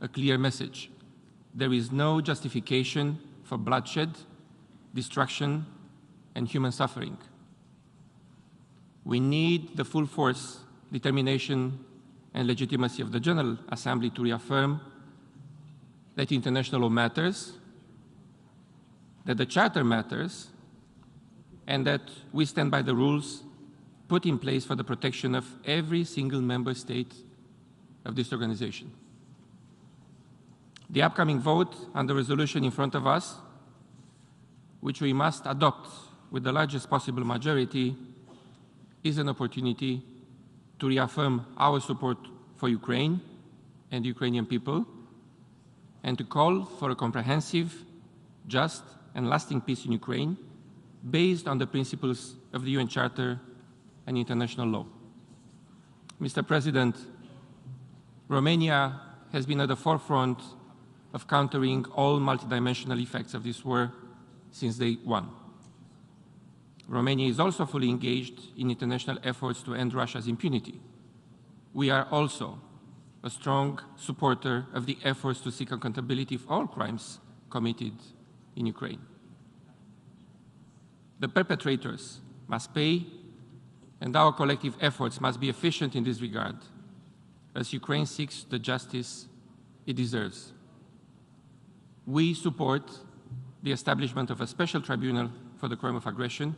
a clear message. There is no justification for bloodshed, destruction, and human suffering. We need the full force, determination, and legitimacy of the General Assembly to reaffirm that international law matters, that the Charter matters, and that we stand by the rules put in place for the protection of every single member state of this organization. The upcoming vote on the resolution in front of us, which we must adopt with the largest possible majority, is an opportunity to reaffirm our support for Ukraine and the Ukrainian people, and to call for a comprehensive, just, and lasting peace in Ukraine based on the principles of the UN Charter and international law. Mr. President, Romania has been at the forefront of countering all multidimensional effects of this war since day one. Romania is also fully engaged in international efforts to end Russia's impunity. We are also a strong supporter of the efforts to seek accountability for all crimes committed in Ukraine. The perpetrators must pay, and our collective efforts must be efficient in this regard, as Ukraine seeks the justice it deserves. We support the establishment of a special tribunal for the crime of aggression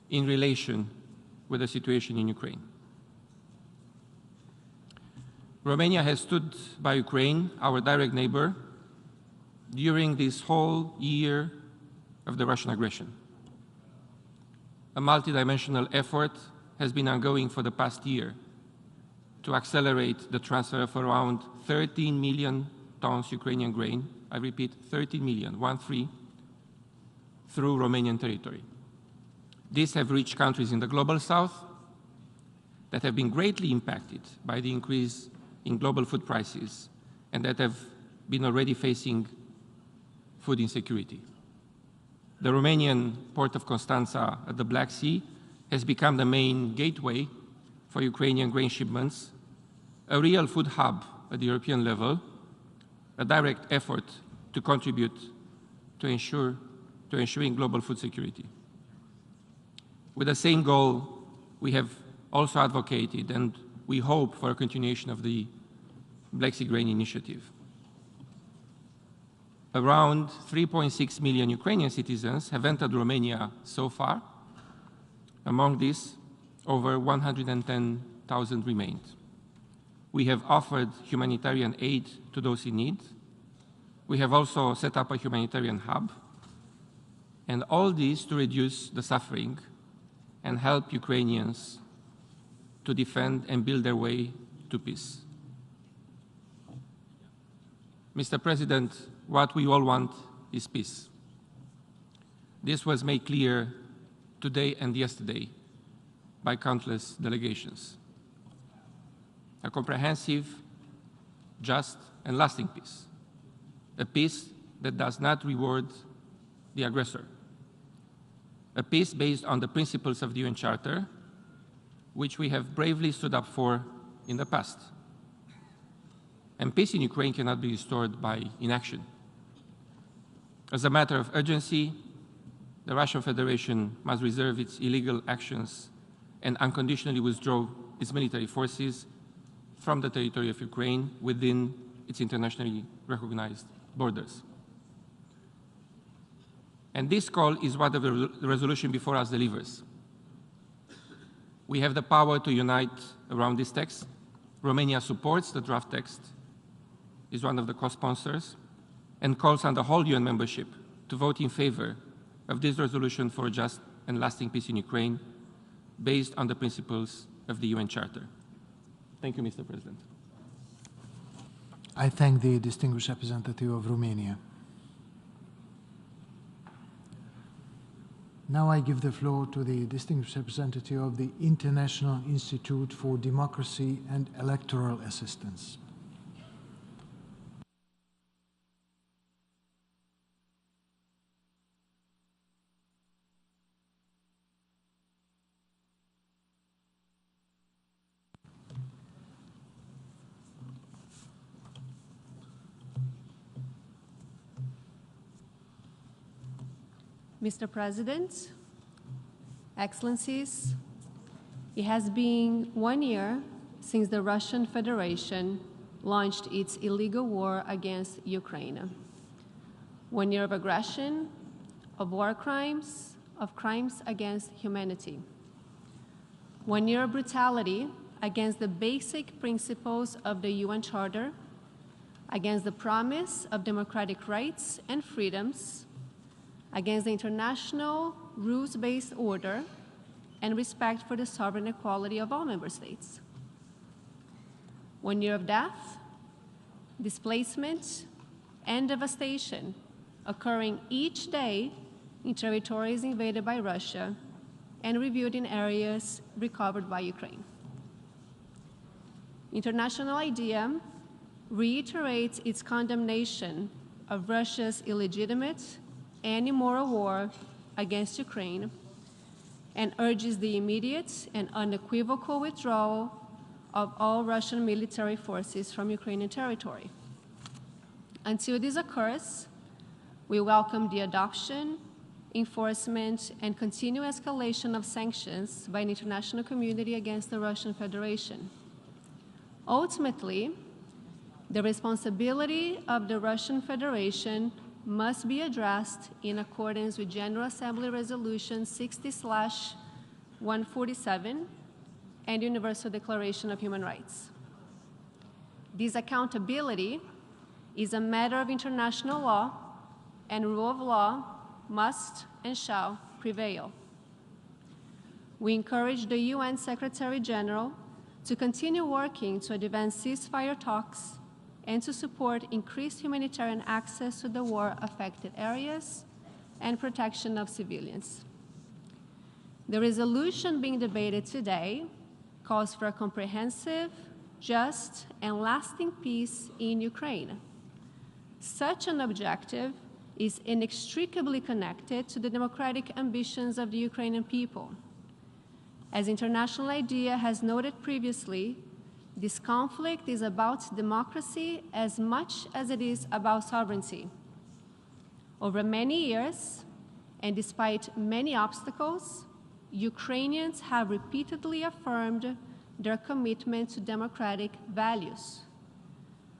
in relation with the situation in Ukraine. Romania has stood by Ukraine, our direct neighbor, during this whole year of the Russian aggression. A multidimensional effort has been ongoing for the past year to accelerate the transfer of around 13 million tons Ukrainian grain, I repeat, 13 million, 1-3, through Romanian territory. These have reached countries in the global south that have been greatly impacted by the increase in global food prices and that have been already facing food insecurity. The Romanian port of Constanța at the Black Sea has become the main gateway for Ukrainian grain shipments, a real food hub at the European level, a direct effort to contribute to ensuring global food security. With the same goal, we have also advocated and we hope for a continuation of the Black Sea Grain Initiative. Around 3.6 million Ukrainian citizens have entered Romania so far. Among these, over 110,000 remained. We have offered humanitarian aid to those in need. We have also set up a humanitarian hub, and all this to reduce the suffering and help Ukrainians to defend and build their way to peace. Mr. President, what we all want is peace. This was made clear today and yesterday by countless delegations. A comprehensive, just, and lasting peace. A peace that does not reward the aggressor. A peace based on the principles of the UN Charter, which we have bravely stood up for in the past. And peace in Ukraine cannot be restored by inaction. As a matter of urgency, the Russian Federation must reserve its illegal actions and unconditionally withdraw its military forces from the territory of Ukraine within its internationally recognized borders. And this call is what the resolution before us delivers. We have the power to unite around this text. Romania supports the draft text, is one of the co-sponsors, and calls on the whole UN membership to vote in favor of this resolution for a just and lasting peace in Ukraine based on the principles of the UN Charter. Thank you, Mr. President. I thank the distinguished representative of Romania. Now I give the floor to the distinguished representative of the International Institute for Democracy and Electoral Assistance. Mr. President, Excellencies, it has been 1 year since the Russian Federation launched its illegal war against Ukraine. 1 year of aggression, of war crimes, of crimes against humanity. 1 year of brutality against the basic principles of the UN Charter, against the promise of democratic rights and freedoms, against the international rules-based order, and respect for the sovereign equality of all member states. 1 year of death, displacement, and devastation occurring each day in territories invaded by Russia and rebuilt in areas recovered by Ukraine. International IDEA reiterates its condemnation of Russia's illegitimate and immoral war against Ukraine and urges the immediate and unequivocal withdrawal of all Russian military forces from Ukrainian territory. Until this occurs, we welcome the adoption, enforcement, and continued escalation of sanctions by the international community against the Russian Federation. Ultimately, the responsibility of the Russian Federation must be addressed in accordance with General Assembly Resolution 60/147 and Universal Declaration of Human Rights. This accountability is a matter of international law, and rule of law must and shall prevail. We encourage the UN Secretary General to continue working to advance ceasefire talks and to support increased humanitarian access to the war-affected areas and protection of civilians. The resolution being debated today calls for a comprehensive, just, and lasting peace in Ukraine. Such an objective is inextricably connected to the democratic ambitions of the Ukrainian people. As International IDEA has noted previously, this conflict is about democracy as much as it is about sovereignty. Over many years, and despite many obstacles, Ukrainians have repeatedly affirmed their commitment to democratic values.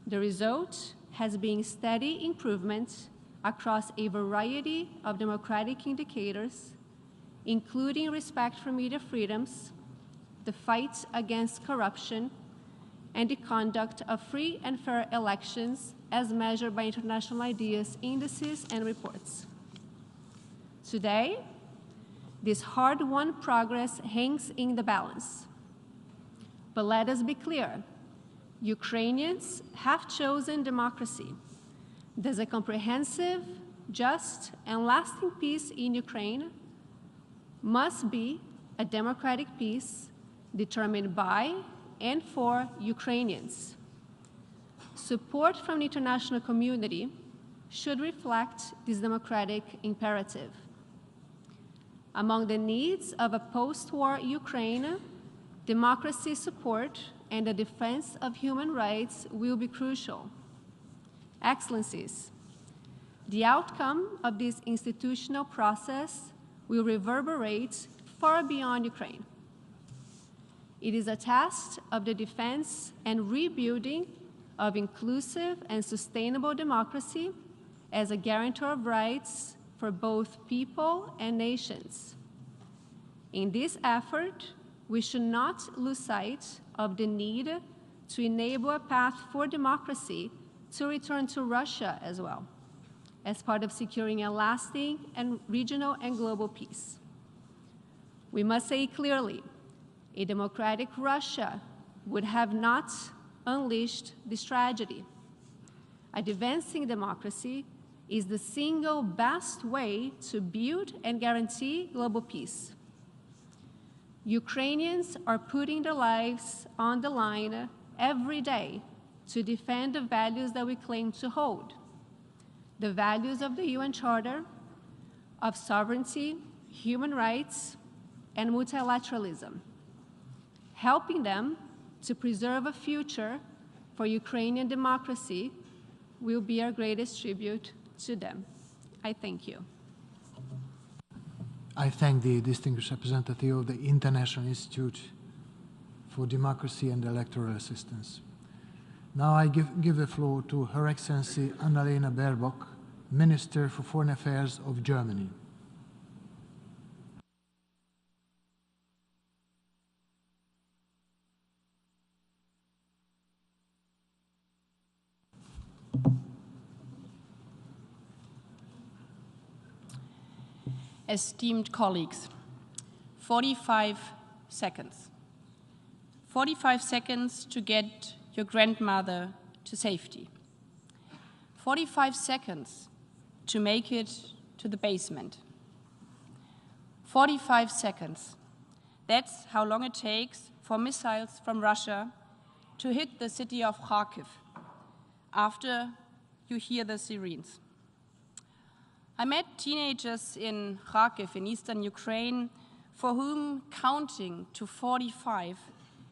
The result has been steady improvement across a variety of democratic indicators, including respect for media freedoms, the fight against corruption, and the conduct of free and fair elections as measured by International IDEA's indices and reports. Today, this hard-won progress hangs in the balance. But let us be clear, Ukrainians have chosen democracy. Thus, a comprehensive, just, and lasting peace in Ukraine must be a democratic peace determined by and for Ukrainians. Support from the international community should reflect this democratic imperative. Among the needs of a post-war Ukraine, democracy support and the defense of human rights will be crucial. Excellencies, the outcome of this institutional process will reverberate far beyond Ukraine. It is a test of the defense and rebuilding of inclusive and sustainable democracy as a guarantor of rights for both people and nations. In this effort, we should not lose sight of the need to enable a path for democracy to return to Russia as well, as part of securing a lasting and regional and global peace. We must say clearly, a democratic Russia would have not unleashed this tragedy. Advancing democracy is the single best way to build and guarantee global peace. Ukrainians are putting their lives on the line every day to defend the values that we claim to hold, the values of the UN Charter, of sovereignty, human rights, and multilateralism, helping them to preserve a future for Ukrainian democracy will be our greatest tribute to them. I thank you. I thank the distinguished representative of the International Institute for Democracy and Electoral Assistance. Now I give the floor to Her Excellency Annalena Baerbock, Minister for Foreign Affairs of Germany. Esteemed colleagues, 45 seconds. 45 seconds to get your grandmother to safety. 45 seconds to make it to the basement. 45 seconds. That's how long it takes for missiles from Russia to hit the city of Kharkiv after you hear the sirens. I met teenagers in Kharkiv in eastern Ukraine for whom counting to 45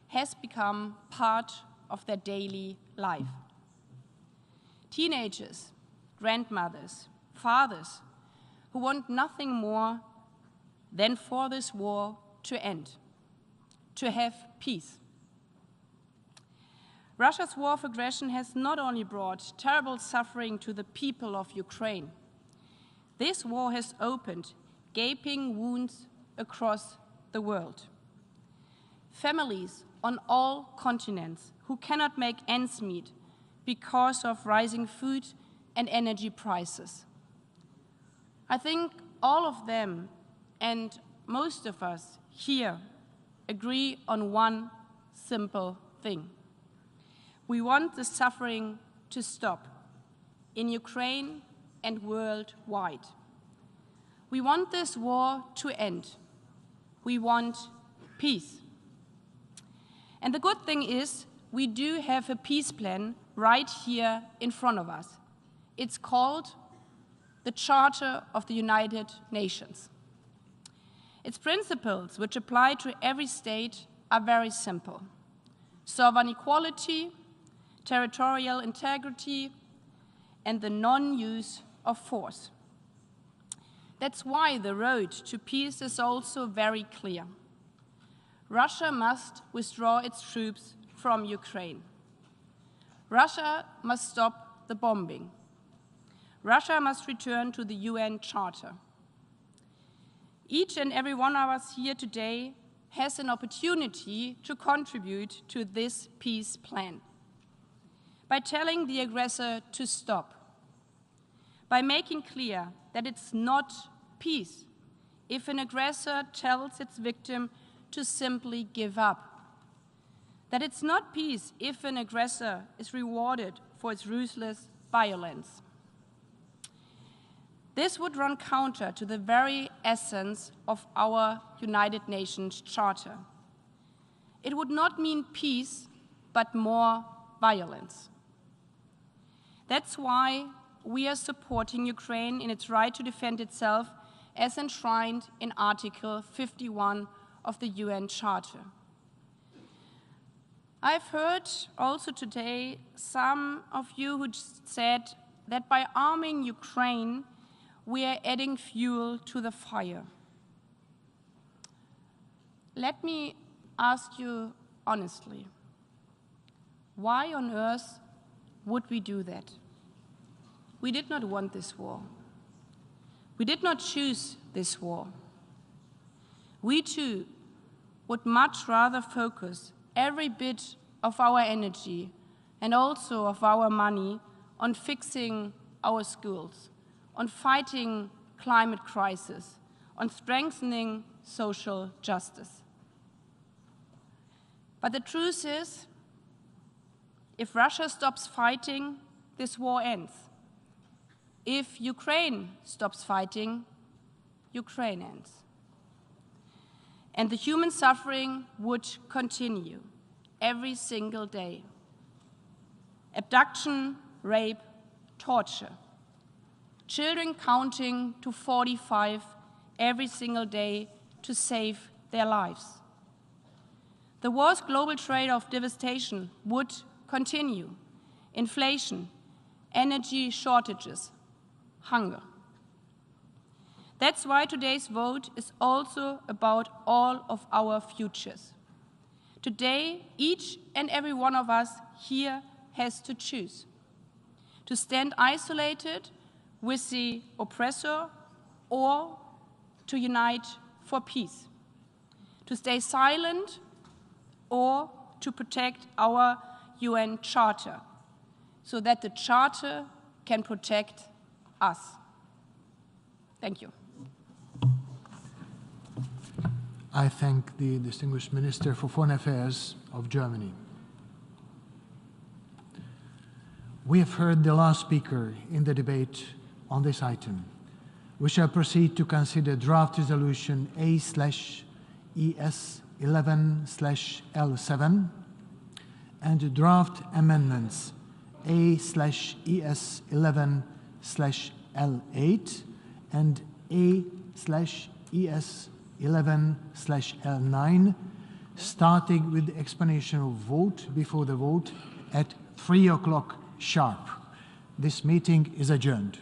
has become part of their daily life. Teenagers, grandmothers, fathers who want nothing more than for this war to end, to have peace. Russia's war of aggression has not only brought terrible suffering to the people of Ukraine. This war has opened gaping wounds across the world. Families on all continents who cannot make ends meet because of rising food and energy prices. I think all of them and most of us here agree on one simple thing. We want the suffering to stop in Ukraine and worldwide. We want this war to end. We want peace. And the good thing is, we do have a peace plan right here in front of us. It's called the Charter of the United Nations. Its principles, which apply to every state, are very simple. Sovereign equality, territorial integrity, and the non-use of force. That's why the road to peace is also very clear. Russia must withdraw its troops from Ukraine. Russia must stop the bombing. Russia must return to the UN Charter. Each and every one of us here today has an opportunity to contribute to this peace plan by telling the aggressor to stop, by making clear that it's not peace if an aggressor tells its victim to simply give up, that it's not peace if an aggressor is rewarded for its ruthless violence. This would run counter to the very essence of our United Nations Charter. It would not mean peace, but more violence. That's why we are supporting Ukraine in its right to defend itself as enshrined in Article 51 of the UN Charter. I've heard also today some of you who said that by arming Ukraine, we are adding fuel to the fire. Let me ask you honestly, why on earth would we do that? We did not want this war. We did not choose this war. We too would much rather focus every bit of our energy and also of our money on fixing our schools, on fighting climate crisis, on strengthening social justice. But the truth is, if Russia stops fighting, this war ends. If Ukraine stops fighting, Ukraine ends. And the human suffering would continue every single day. Abduction, rape, torture. Children counting to 45 every single day to save their lives. The war's global trade of devastation would continue. Inflation, energy shortages, hunger. That's why today's vote is also about all of our futures. Today, each and every one of us here has to choose: to stand isolated with the oppressor, or to unite for peace; to stay silent, or to protect our UN Charter, so that the Charter can protect us. Thank you. I thank the distinguished Minister for Foreign Affairs of Germany. We have heard the last speaker in the debate on this item. We shall proceed to consider draft resolution A/ES11/L7 and draft amendments A/ES11/L8 and A/ES11/L9, starting with the explanation of vote before the vote at 3 o'clock sharp. This meeting is adjourned.